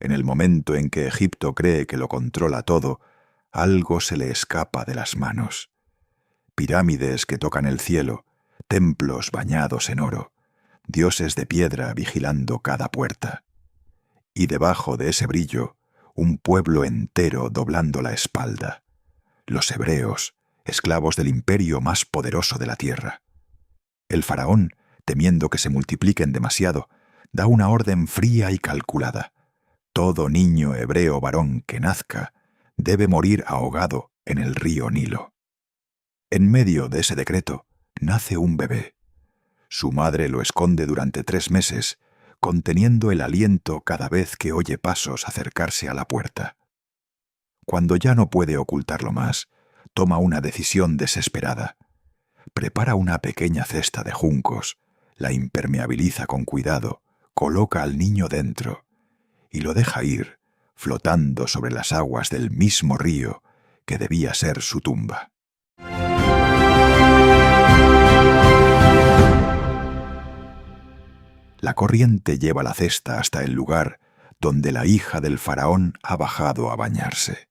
En el momento en que Egipto cree que lo controla todo, algo se le escapa de las manos. Pirámides que tocan el cielo, templos bañados en oro, dioses de piedra vigilando cada puerta. Y debajo de ese brillo, un pueblo entero doblando la espalda. Los hebreos, esclavos del imperio más poderoso de la tierra. El faraón, temiendo que se multipliquen demasiado, da una orden fría y calculada. Todo niño hebreo varón que nazca debe morir ahogado en el río Nilo. En medio de ese decreto nace un bebé. Su madre lo esconde durante 3 meses, conteniendo el aliento cada vez que oye pasos acercarse a la puerta. Cuando ya no puede ocultarlo más, toma una decisión desesperada. Prepara una pequeña cesta de juncos, la impermeabiliza con cuidado, coloca al niño dentro y lo deja ir, flotando sobre las aguas del mismo río que debía ser su tumba. La corriente lleva la cesta hasta el lugar donde la hija del faraón ha bajado a bañarse.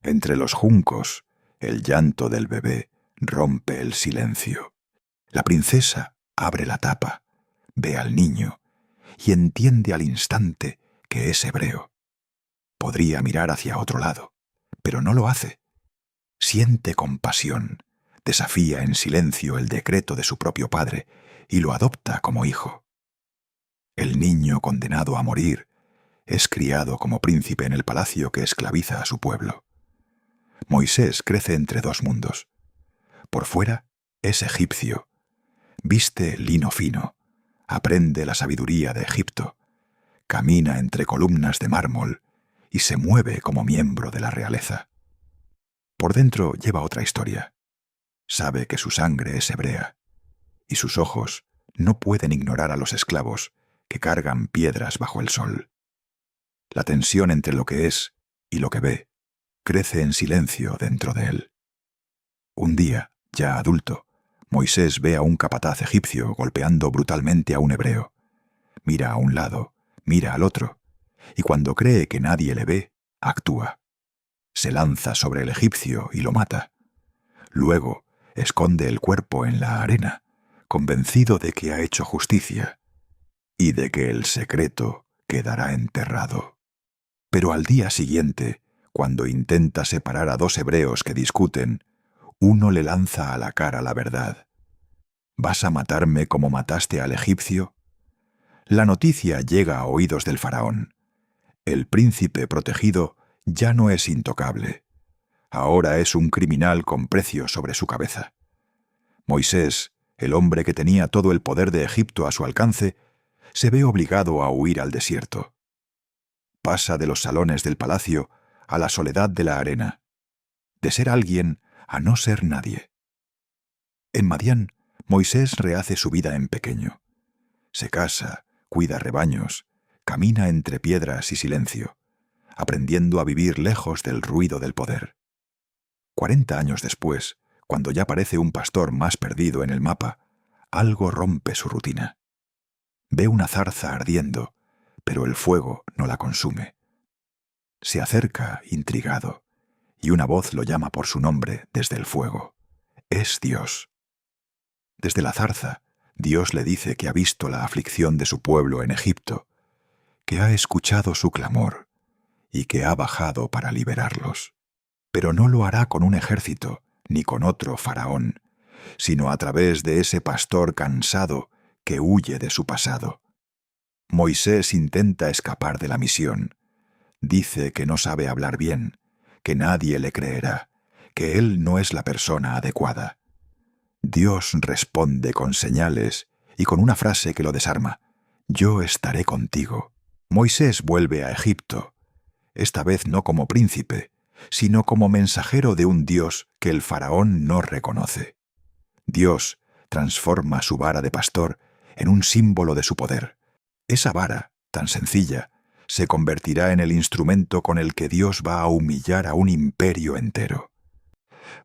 Entre los juncos, el llanto del bebé rompe el silencio. La princesa abre la tapa, ve al niño y entiende al instante que es hebreo. Podría mirar hacia otro lado, pero no lo hace. Siente compasión, desafía en silencio el decreto de su propio padre y lo adopta como hijo. El niño condenado a morir es criado como príncipe en el palacio que esclaviza a su pueblo. Moisés crece entre 2 mundos. Por fuera es egipcio, viste lino fino, aprende la sabiduría de Egipto, camina entre columnas de mármol y se mueve como miembro de la realeza. Por dentro lleva otra historia. Sabe que su sangre es hebrea y sus ojos no pueden ignorar a los esclavos que cargan piedras bajo el sol. La tensión entre lo que es y lo que ve crece en silencio dentro de él. Un día, ya adulto, Moisés ve a un capataz egipcio golpeando brutalmente a un hebreo. Mira a un lado, mira al otro, y cuando cree que nadie le ve, actúa. Se lanza sobre el egipcio y lo mata. Luego, esconde el cuerpo en la arena, convencido de que ha hecho justicia y de que el secreto quedará enterrado. Pero al día siguiente, cuando intenta separar a 2 hebreos que discuten, uno le lanza a la cara la verdad. ¿Vas a matarme como mataste al egipcio? La noticia llega a oídos del faraón. El príncipe protegido ya no es intocable. Ahora es un criminal con precio sobre su cabeza. Moisés, el hombre que tenía todo el poder de Egipto a su alcance, se ve obligado a huir al desierto. Pasa de los salones del palacio a la soledad de la arena, de ser alguien a no ser nadie. En Madián, Moisés rehace su vida en pequeño. Se casa, cuida rebaños, camina entre piedras y silencio, aprendiendo a vivir lejos del ruido del poder. 40 años después, cuando ya parece un pastor más perdido en el mapa, algo rompe su rutina. Ve una zarza ardiendo, pero el fuego no la consume. Se acerca, intrigado, y una voz lo llama por su nombre desde el fuego. Es Dios. Desde la zarza, Dios le dice que ha visto la aflicción de su pueblo en Egipto, que ha escuchado su clamor y que ha bajado para liberarlos. Pero no lo hará con un ejército ni con otro faraón, sino a través de ese pastor cansado que huye de su pasado. Moisés intenta escapar de la misión. Dice que no sabe hablar bien, que nadie le creerá, que él no es la persona adecuada. Dios responde con señales y con una frase que lo desarma. Yo estaré contigo. Moisés vuelve a Egipto, esta vez no como príncipe, sino como mensajero de un Dios que el faraón no reconoce. Dios transforma su vara de pastor en un símbolo de su poder. Esa vara, tan sencilla, se convertirá en el instrumento con el que Dios va a humillar a un imperio entero.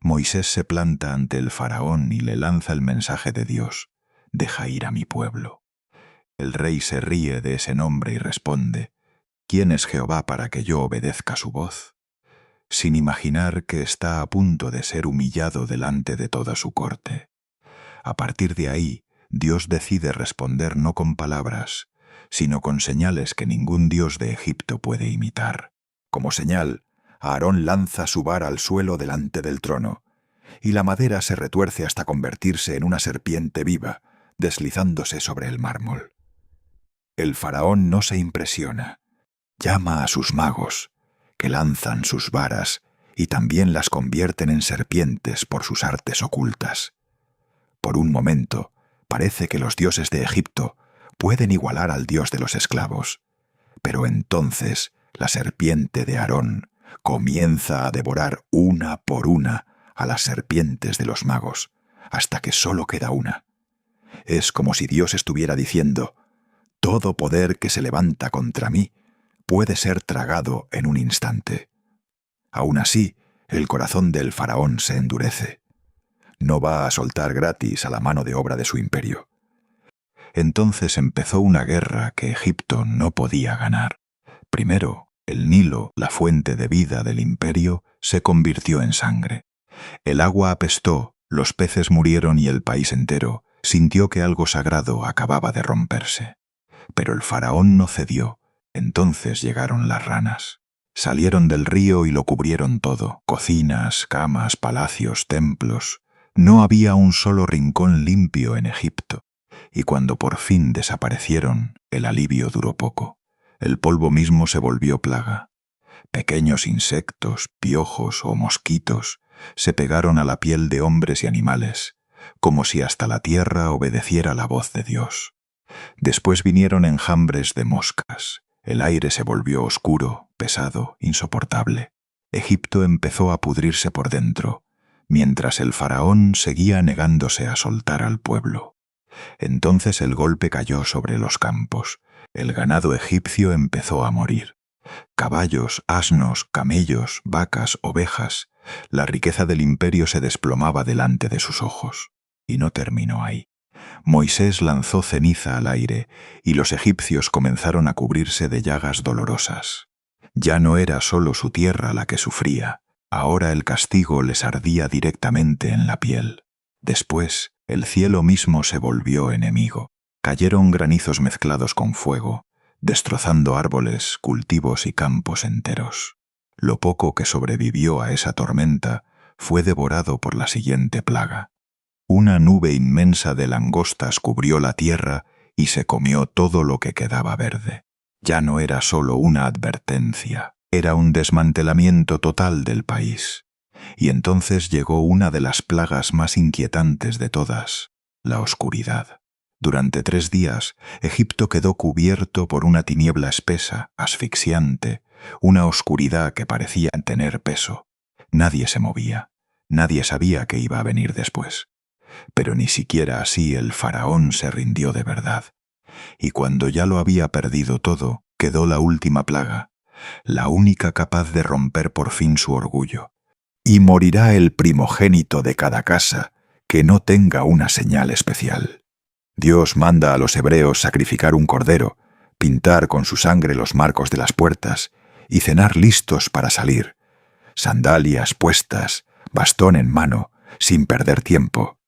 Moisés se planta ante el faraón y le lanza el mensaje de Dios: deja ir a mi pueblo. El rey se ríe de ese nombre y responde: ¿Quién es Jehová para que yo obedezca su voz? Sin imaginar que está a punto de ser humillado delante de toda su corte. A partir de ahí, Dios decide responder no con palabras, sino con señales que ningún dios de Egipto puede imitar. Como señal, Aarón lanza su vara al suelo delante del trono, y la madera se retuerce hasta convertirse en una serpiente viva, deslizándose sobre el mármol. El faraón no se impresiona. Llama a sus magos, que lanzan sus varas y también las convierten en serpientes por sus artes ocultas. Por un momento, parece que los dioses de Egipto pueden igualar al dios de los esclavos, pero entonces la serpiente de Aarón comienza a devorar una por una a las serpientes de los magos, hasta que solo queda una. Es como si Dios estuviera diciendo: todo poder que se levanta contra mí puede ser tragado en un instante. Aún así, el corazón del faraón se endurece. No va a soltar gratis a la mano de obra de su imperio. Entonces empezó una guerra que Egipto no podía ganar. Primero, el Nilo, la fuente de vida del imperio, se convirtió en sangre. El agua apestó, los peces murieron y el país entero sintió que algo sagrado acababa de romperse. Pero el faraón no cedió. Entonces llegaron las ranas. Salieron del río y lo cubrieron todo: cocinas, camas, palacios, templos. No había un solo rincón limpio en Egipto. Y cuando por fin desaparecieron, el alivio duró poco. El polvo mismo se volvió plaga. Pequeños insectos, piojos o mosquitos se pegaron a la piel de hombres y animales, como si hasta la tierra obedeciera la voz de Dios. Después vinieron enjambres de moscas. El aire se volvió oscuro, pesado, insoportable. Egipto empezó a pudrirse por dentro, mientras el faraón seguía negándose a soltar al pueblo. Entonces el golpe cayó sobre los campos. El ganado egipcio empezó a morir. Caballos, asnos, camellos, vacas, ovejas. La riqueza del imperio se desplomaba delante de sus ojos. Y no terminó ahí. Moisés lanzó ceniza al aire y los egipcios comenzaron a cubrirse de llagas dolorosas. Ya no era solo su tierra la que sufría, ahora el castigo les ardía directamente en la piel. Después, el cielo mismo se volvió enemigo. Cayeron granizos mezclados con fuego, destrozando árboles, cultivos y campos enteros. Lo poco que sobrevivió a esa tormenta fue devorado por la siguiente plaga. Una nube inmensa de langostas cubrió la tierra y se comió todo lo que quedaba verde. Ya no era solo una advertencia, era un desmantelamiento total del país. Y entonces llegó una de las plagas más inquietantes de todas: la oscuridad. Durante 3 días, Egipto quedó cubierto por una tiniebla espesa, asfixiante, una oscuridad que parecía tener peso. Nadie se movía, nadie sabía qué iba a venir después. Pero ni siquiera así el faraón se rindió de verdad. Y cuando ya lo había perdido todo, quedó la última plaga, la única capaz de romper por fin su orgullo. Y morirá el primogénito de cada casa que no tenga una señal especial. Dios manda a los hebreos sacrificar un cordero, pintar con su sangre los marcos de las puertas y cenar listos para salir, sandalias puestas, bastón en mano, sin perder tiempo.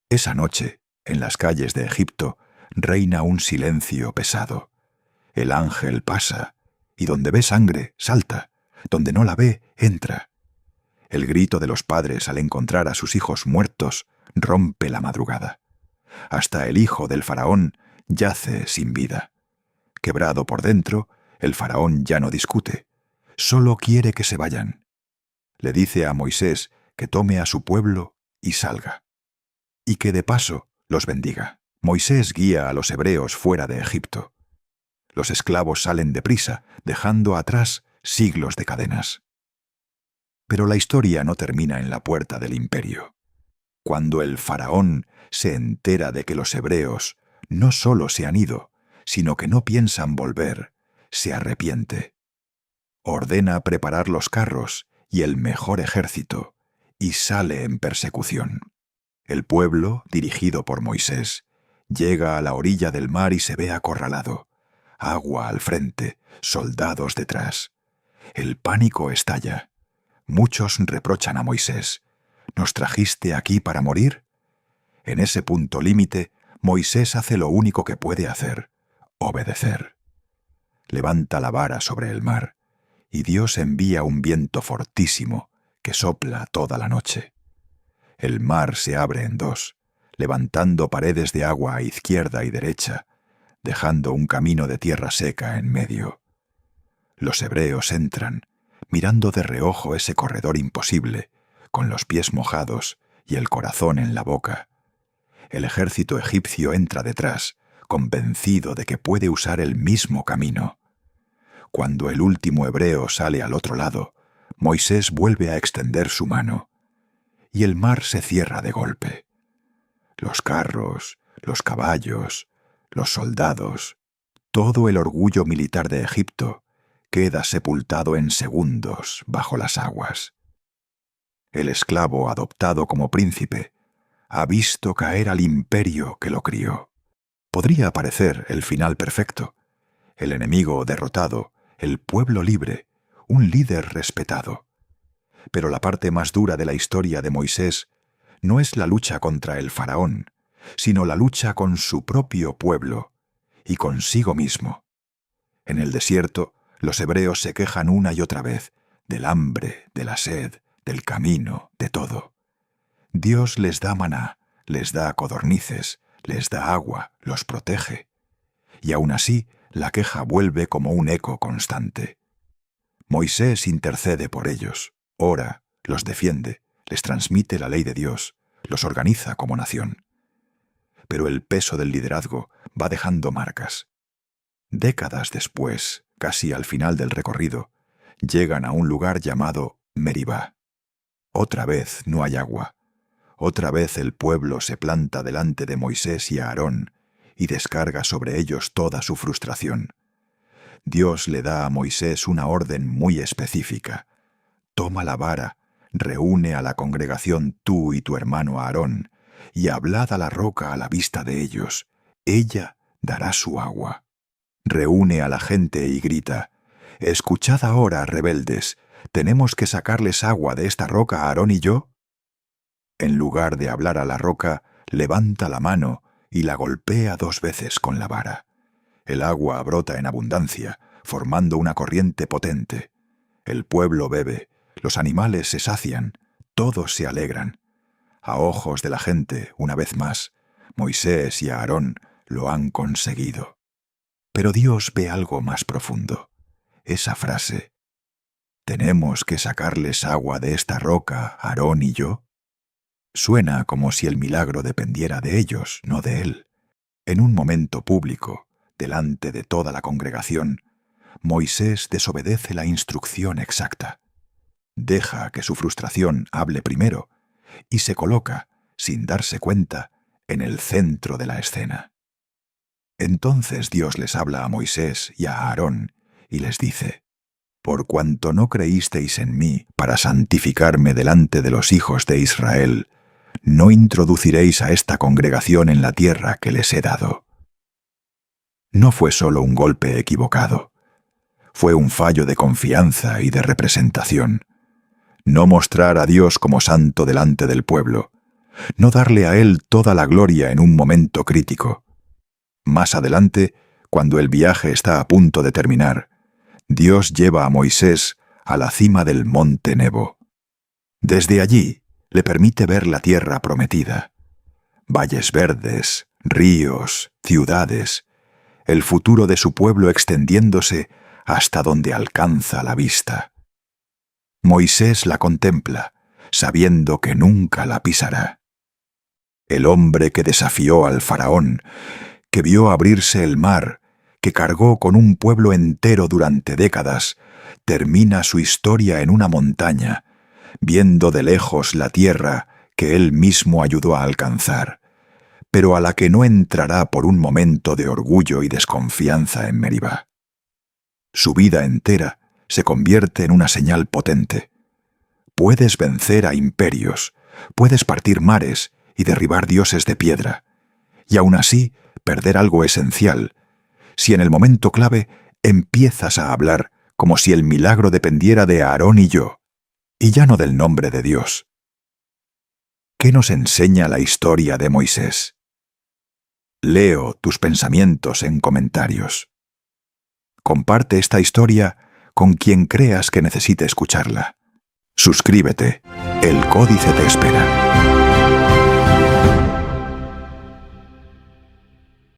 Esa noche, en las calles de Egipto, reina un silencio pesado. El ángel pasa, y donde ve sangre, salta; donde no la ve, entra. El grito de los padres al encontrar a sus hijos muertos rompe la madrugada. Hasta el hijo del faraón yace sin vida. Quebrado por dentro, el faraón ya no discute, solo quiere que se vayan. Le dice a Moisés que tome a su pueblo y salga, y que de paso los bendiga. Moisés guía a los hebreos fuera de Egipto. Los esclavos salen deprisa, dejando atrás siglos de cadenas. Pero la historia no termina en la puerta del imperio. Cuando el faraón se entera de que los hebreos no solo se han ido, sino que no piensan volver, se arrepiente. Ordena preparar los carros y el mejor ejército, y sale en persecución. El pueblo, dirigido por Moisés, llega a la orilla del mar y se ve acorralado. agua al frente, soldados detrás. El pánico estalla. Muchos reprochan a Moisés: ¿nos trajiste aquí para morir? En ese punto límite, Moisés hace lo único que puede hacer: obedecer. Levanta la vara sobre el mar, y Dios envía un viento fortísimo que sopla toda la noche. El mar se abre en dos, levantando paredes de agua a izquierda y derecha, dejando un camino de tierra seca en medio. Los hebreos entran, mirando de reojo ese corredor imposible, con los pies mojados y el corazón en la boca. El ejército egipcio entra detrás, convencido de que puede usar el mismo camino. Cuando el último hebreo sale al otro lado, Moisés vuelve a extender su mano, y el mar se cierra de golpe. Los carros, los caballos, los soldados, todo el orgullo militar de Egipto queda sepultado en segundos bajo las aguas. El esclavo adoptado como príncipe ha visto caer al imperio que lo crió. Podría parecer el final perfecto: el enemigo derrotado, el pueblo libre, un líder respetado. Pero la parte más dura de la historia de Moisés no es la lucha contra el faraón, sino la lucha con su propio pueblo y consigo mismo. En el desierto, los hebreos se quejan una y otra vez del hambre, de la sed, del camino, de todo. Dios les da maná, les da codornices, les da agua, los protege. Y aún así, la queja vuelve como un eco constante. Moisés intercede por ellos, ora, los defiende, les transmite la ley de Dios, los organiza como nación. Pero el peso del liderazgo va dejando marcas. Décadas después, casi al final del recorrido, llegan a un lugar llamado Meribá. Otra vez no hay agua. Otra vez el pueblo se planta delante de Moisés y Aarón y descarga sobre ellos toda su frustración. Dios le da a Moisés una orden muy específica: toma la vara, reúne a la congregación tú y tu hermano Aarón, y hablad a la roca a la vista de ellos, ella dará su agua. Reúne a la gente y grita: escuchad ahora, rebeldes, ¿tenemos que sacarles agua de esta roca Aarón y yo? En lugar de hablar a la roca, levanta la mano y la golpea 2 veces con la vara. El agua brota en abundancia, formando una corriente potente. El pueblo bebe, los animales se sacian, todos se alegran. A ojos de la gente, una vez más, Moisés y Aarón lo han conseguido. Pero Dios ve algo más profundo. Esa frase: ¿tenemos que sacarles agua de esta roca, Aarón y yo? Suena como si el milagro dependiera de ellos, no de él. En un momento público, delante de toda la congregación, Moisés desobedece la instrucción exacta. Deja que su frustración hable primero y se coloca, sin darse cuenta, en el centro de la escena. Entonces Dios les habla a Moisés y a Aarón y les dice: por cuanto no creísteis en mí para santificarme delante de los hijos de Israel, no introduciréis a esta congregación en la tierra que les he dado. No fue solo un golpe equivocado, fue un fallo de confianza y de representación. No mostrar a Dios como santo delante del pueblo, no darle a Él toda la gloria en un momento crítico. Más adelante, cuando el viaje está a punto de terminar, Dios lleva a Moisés a la cima del monte Nebo. Desde allí, le permite ver la tierra prometida. Valles verdes, ríos, ciudades, el futuro de su pueblo extendiéndose hasta donde alcanza la vista. Moisés la contempla, sabiendo que nunca la pisará. El hombre que desafió al faraón, que vio abrirse el mar, que cargó con un pueblo entero durante décadas, termina su historia en una montaña, viendo de lejos la tierra que él mismo ayudó a alcanzar, pero a la que no entrará por un momento de orgullo y desconfianza en Meribá. Su vida entera se convierte en una señal potente. Puedes vencer a imperios, puedes partir mares y derribar dioses de piedra, y aún así perder algo esencial: si en el momento clave empiezas a hablar como si el milagro dependiera de Aarón y yo, y ya no del nombre de Dios? ¿Qué nos enseña la historia de Moisés? Leo tus pensamientos en comentarios. Comparte esta historia con quien creas que necesite escucharla. Suscríbete. El Códice te espera.